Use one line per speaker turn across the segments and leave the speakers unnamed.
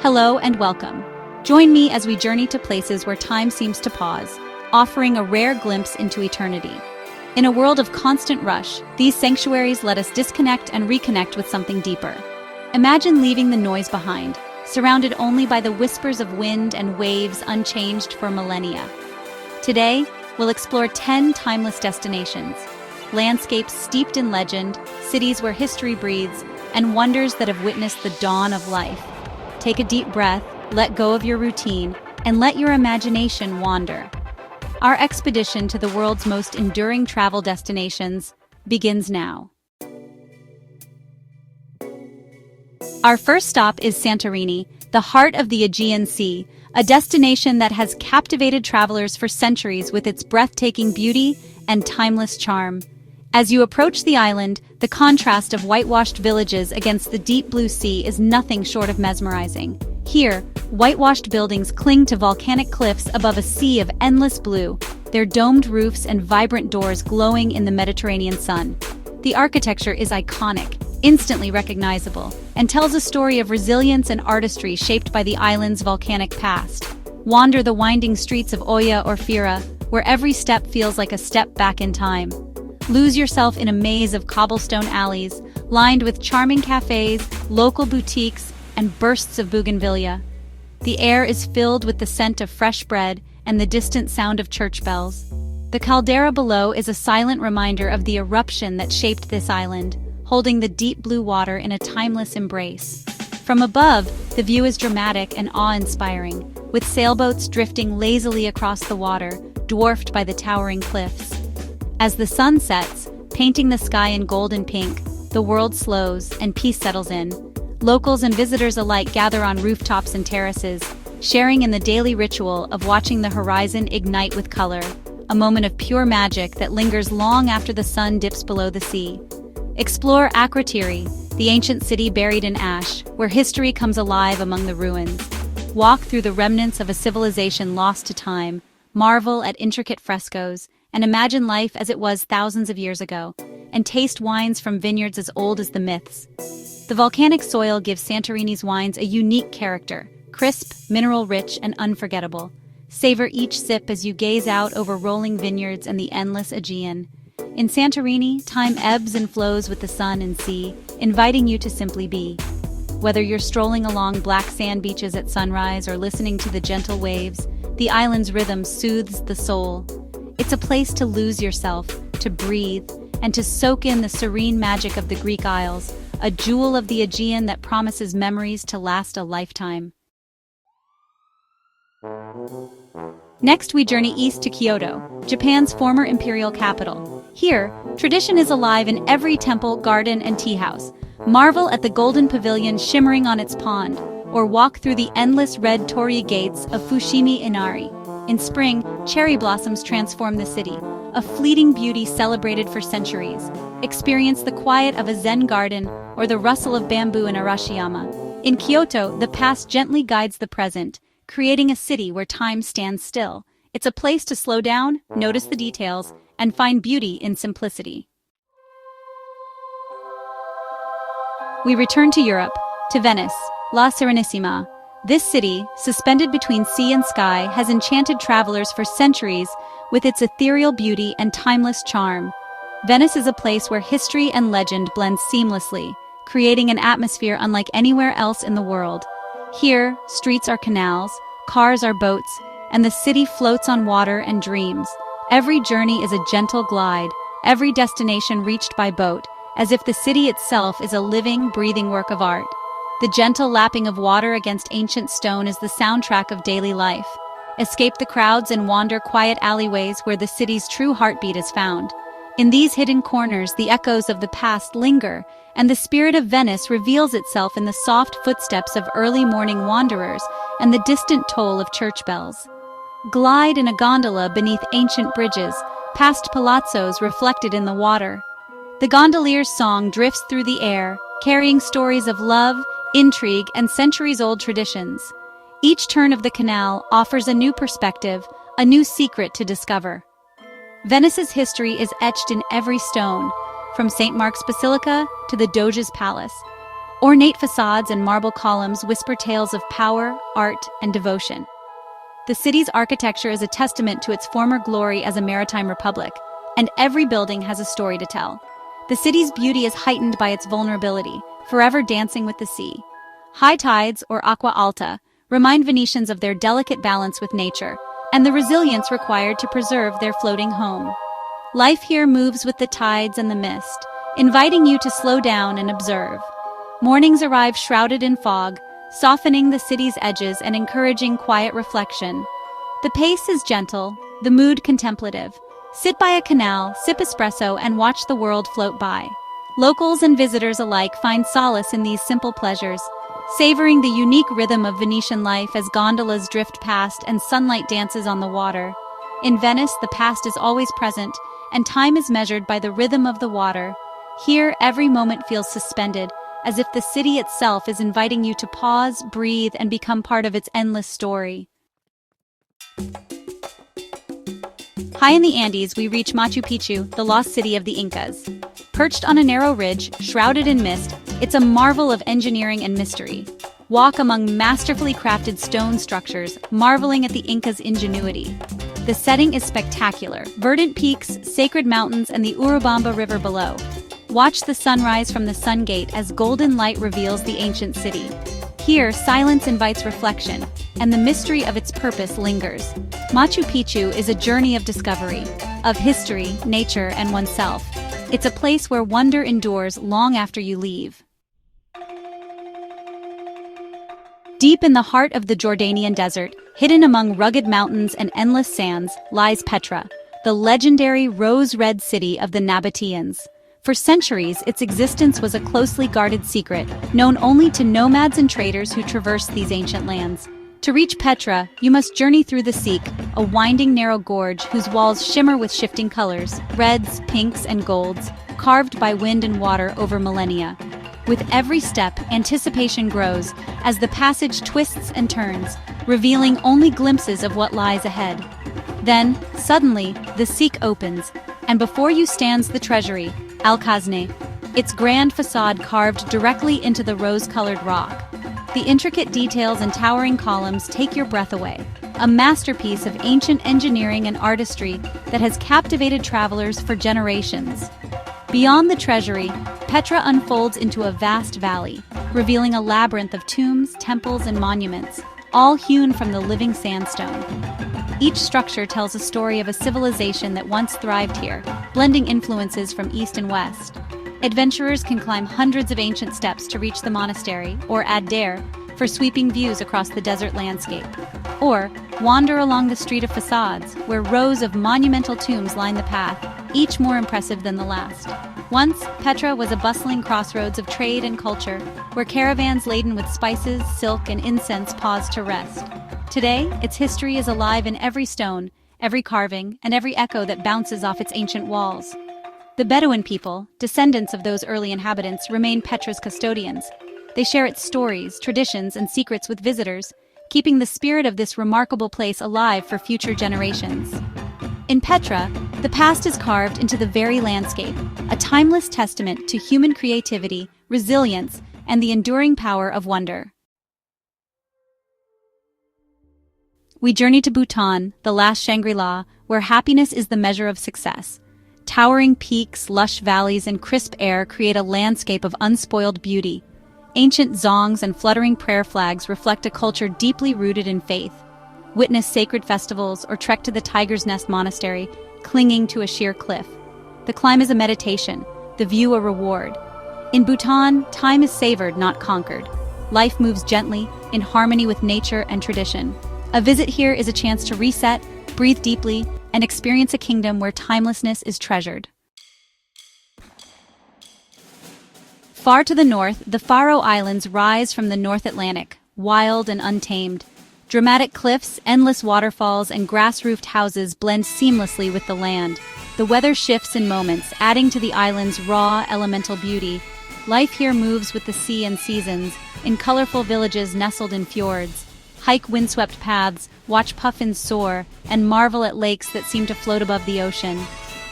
Hello and welcome. Join me as we journey to places where time seems to pause, offering a rare glimpse into eternity. In a world of constant rush, these sanctuaries let us disconnect and reconnect with something deeper. Imagine leaving the noise behind, surrounded only by the whispers of wind and waves unchanged for millennia. Today, we'll explore 10 timeless destinations, landscapes steeped in legend, cities where history breathes, and wonders that have witnessed the dawn of life. Take a deep breath, let go of your routine, and let your imagination wander. Our expedition to the world's most enduring travel destinations begins now. Our first stop is Santorini, the heart of the Aegean Sea, a destination that has captivated travelers for centuries with its breathtaking beauty and timeless charm. As you approach the island, the contrast of whitewashed villages against the deep blue sea is nothing short of mesmerizing. Here, whitewashed buildings cling to volcanic cliffs above a sea of endless blue, their domed roofs and vibrant doors glowing in the Mediterranean sun. The architecture is iconic, instantly recognizable, and tells a story of resilience and artistry shaped by the island's volcanic past. Wander the winding streets of Oia or Fira, where every step feels like a step back in time. Lose yourself in a maze of cobblestone alleys, lined with charming cafes, local boutiques, and bursts of bougainvillea. The air is filled with the scent of fresh bread and the distant sound of church bells. The caldera below is a silent reminder of the eruption that shaped this island, holding the deep blue water in a timeless embrace. From above, the view is dramatic and awe-inspiring, with sailboats drifting lazily across the water, dwarfed by the towering cliffs. As the sun sets, painting the sky in gold and pink, the world slows and peace settles in. Locals and visitors alike gather on rooftops and terraces, sharing in the daily ritual of watching the horizon ignite with color, a moment of pure magic that lingers long after the sun dips below the sea. Explore Akrotiri, the ancient city buried in ash, where history comes alive among the ruins. Walk through the remnants of a civilization lost to time, marvel at intricate frescoes, and imagine life as it was thousands of years ago, and taste wines from vineyards as old as the myths. The volcanic soil gives Santorini's wines a unique character, crisp, mineral-rich, and unforgettable. Savor each sip as you gaze out over rolling vineyards and the endless Aegean. In Santorini, time ebbs and flows with the sun and sea, inviting you to simply be. Whether you're strolling along black sand beaches at sunrise or listening to the gentle waves, the island's rhythm soothes the soul. It's a place to lose yourself, to breathe, and to soak in the serene magic of the Greek Isles, a jewel of the Aegean that promises memories to last a lifetime. Next, we journey east to Kyoto, Japan's former imperial capital. Here, tradition is alive in every temple, garden, and tea house. Marvel at the golden pavilion shimmering on its pond, or walk through the endless red torii gates of Fushimi Inari. In spring, cherry blossoms transform the city, a fleeting beauty celebrated for centuries. Experience the quiet of a Zen garden or the rustle of bamboo in Arashiyama. In Kyoto, the past gently guides the present, creating a city where time stands still. It's a place to slow down, notice the details, and find beauty in simplicity. We return to Europe, to Venice, La Serenissima. This city, suspended between sea and sky, has enchanted travelers for centuries with its ethereal beauty and timeless charm. Venice is a place where history and legend blend seamlessly, creating an atmosphere unlike anywhere else in the world. Here, streets are canals, cars are boats, and the city floats on water and dreams. Every journey is a gentle glide, every destination reached by boat, as if the city itself is a living, breathing work of art. The gentle lapping of water against ancient stone is the soundtrack of daily life. Escape the crowds and wander quiet alleyways where the city's true heartbeat is found. In these hidden corners, the echoes of the past linger, and the spirit of Venice reveals itself in the soft footsteps of early morning wanderers and the distant toll of church bells. Glide in a gondola beneath ancient bridges, past palazzos reflected in the water. The gondolier's song drifts through the air, carrying stories of love, intrigue, and centuries-old traditions. Each turn of the canal offers a new perspective, a new secret to discover. Venice's history is etched in every stone, from St. Mark's Basilica to the Doge's Palace. Ornate facades and marble columns whisper tales of power, art, and devotion. The city's architecture is a testament to its former glory as a maritime republic, and every building has a story to tell. The city's beauty is heightened by its vulnerability, forever dancing with the sea. High tides, or acqua alta, remind Venetians of their delicate balance with nature, and the resilience required to preserve their floating home. Life here moves with the tides and the mist, inviting you to slow down and observe. Mornings arrive shrouded in fog, softening the city's edges and encouraging quiet reflection. The pace is gentle, the mood contemplative. Sit by a canal, sip espresso, and watch the world float by. Locals and visitors alike find solace in these simple pleasures, savoring the unique rhythm of Venetian life as gondolas drift past and sunlight dances on the water. In Venice, the past is always present, and time is measured by the rhythm of the water. Here, every moment feels suspended, as if the city itself is inviting you to pause, breathe, and become part of its endless story. High in the Andes, we reach Machu Picchu, the lost city of the Incas. Perched on a narrow ridge, shrouded in mist, it's a marvel of engineering and mystery. Walk among masterfully crafted stone structures, marveling at the Incas' ingenuity. The setting is spectacular: verdant peaks, sacred mountains, and the Urubamba River below. Watch the sunrise from the Sun Gate as golden light reveals the ancient city. Here, silence invites reflection, and the mystery of its purpose lingers. Machu Picchu is a journey of discovery, of history, nature, and oneself. It's a place where wonder endures long after you leave. Deep in the heart of the Jordanian desert, hidden among rugged mountains and endless sands, lies Petra, the legendary rose-red city of the Nabateans. For centuries, its existence was a closely guarded secret, known only to nomads and traders who traversed these ancient lands. To reach Petra, you must journey through the Seek, a winding narrow gorge whose walls shimmer with shifting colors, reds, pinks, and golds, carved by wind and water over millennia. With every step, anticipation grows as the passage twists and turns, revealing only glimpses of what lies ahead. Then, suddenly, the Seek opens, and before you stands the treasury, Al-Khazne, its grand facade carved directly into the rose-colored rock. The intricate details and towering columns take your breath away, a masterpiece of ancient engineering and artistry that has captivated travelers for generations. Beyond the treasury, Petra unfolds into a vast valley, revealing a labyrinth of tombs, temples, and monuments, all hewn from the living sandstone. Each structure tells a story of a civilization that once thrived here, blending influences from east and west. Adventurers can climb hundreds of ancient steps to reach the monastery, or add dare, for sweeping views across the desert landscape. Or wander along the street of facades, where rows of monumental tombs line the path, each more impressive than the last. Once, Petra was a bustling crossroads of trade and culture, where caravans laden with spices, silk, and incense paused to rest. Today, its history is alive in every stone, every carving, and every echo that bounces off its ancient walls. The Bedouin people, descendants of those early inhabitants, remain Petra's custodians. They share its stories, traditions, and secrets with visitors, keeping the spirit of this remarkable place alive for future generations. In Petra, the past is carved into the very landscape, a timeless testament to human creativity, resilience, and the enduring power of wonder. We journey to Bhutan, the last Shangri-La, where happiness is the measure of success. Towering peaks, lush valleys, and crisp air create a landscape of unspoiled beauty. Ancient zongs and fluttering prayer flags reflect a culture deeply rooted in faith. Witness sacred festivals or trek to the Tiger's Nest Monastery, clinging to a sheer cliff. The climb is a meditation, the view a reward. In Bhutan, time is savored, not conquered. Life moves gently, in harmony with nature and tradition. A visit here is a chance to reset, breathe deeply, and experience a kingdom where timelessness is treasured. Far to the north, the Faroe Islands rise from the North Atlantic, wild and untamed. Dramatic cliffs, endless waterfalls, and grass-roofed houses blend seamlessly with the land. The weather shifts in moments, adding to the island's raw, elemental beauty. Life here moves with the sea and seasons, in colorful villages nestled in fjords. Hike windswept paths, watch puffins soar, and marvel at lakes that seem to float above the ocean.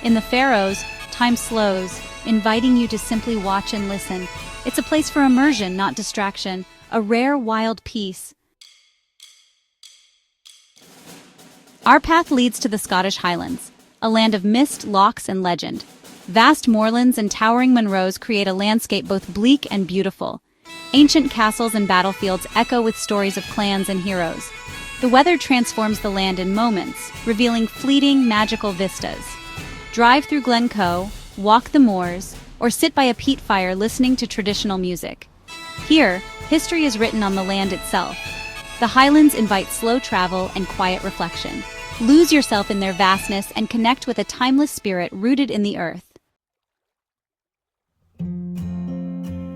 In the Faroes, time slows, inviting you to simply watch and listen. It's a place for immersion, not distraction, a rare wild peace. Our path leads to the Scottish Highlands, a land of mist, lochs, and legend. Vast moorlands and towering Munros create a landscape both bleak and beautiful. Ancient castles and battlefields echo with stories of clans and heroes. The weather transforms the land in moments, revealing fleeting, magical vistas. Drive through Glencoe, walk the moors, or sit by a peat fire listening to traditional music. Here, history is written on the land itself. The Highlands invite slow travel and quiet reflection. Lose yourself in their vastness and connect with a timeless spirit rooted in the earth.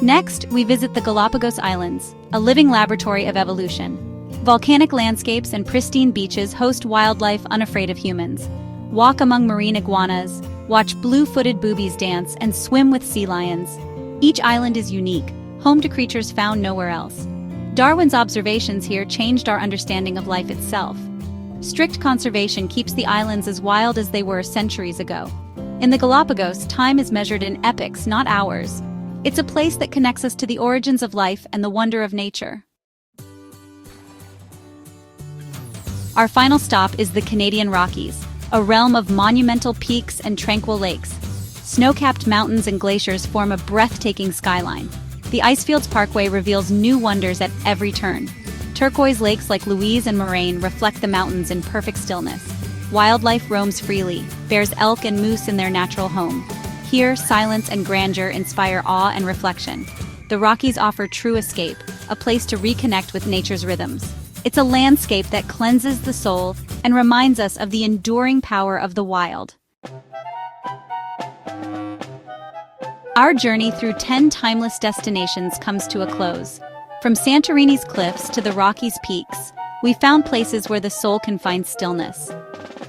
Next, we visit the Galapagos Islands, a living laboratory of evolution. Volcanic landscapes and pristine beaches host wildlife unafraid of humans. Walk among marine iguanas, watch blue-footed boobies dance, and swim with sea lions. Each island is unique, home to creatures found nowhere else. Darwin's observations here changed our understanding of life itself. Strict conservation keeps the islands as wild as they were centuries ago. In the Galapagos, time is measured in epochs, not hours. It's a place that connects us to the origins of life and the wonder of nature. Our final stop is the Canadian Rockies, a realm of monumental peaks and tranquil lakes. Snow-capped mountains and glaciers form a breathtaking skyline. The Icefields Parkway reveals new wonders at every turn. Turquoise lakes like Louise and Moraine reflect the mountains in perfect stillness. Wildlife roams freely, bears elk and moose in their natural home. Here, silence and grandeur inspire awe and reflection. The Rockies offer true escape, a place to reconnect with nature's rhythms. It's a landscape that cleanses the soul and reminds us of the enduring power of the wild. Our journey through 10 timeless destinations comes to a close. From Santorini's cliffs to the Rockies' peaks, we found places where the soul can find stillness.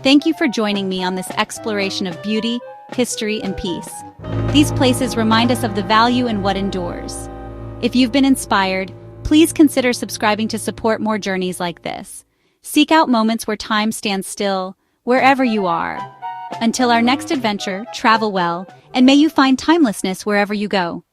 Thank you for joining me on this exploration of beauty, history, and peace. These places remind us of the value in what endures. If you've been inspired, please consider subscribing to support more journeys like this. Seek out moments where time stands still, wherever you are. Until our next adventure, travel well, and may you find timelessness wherever you go.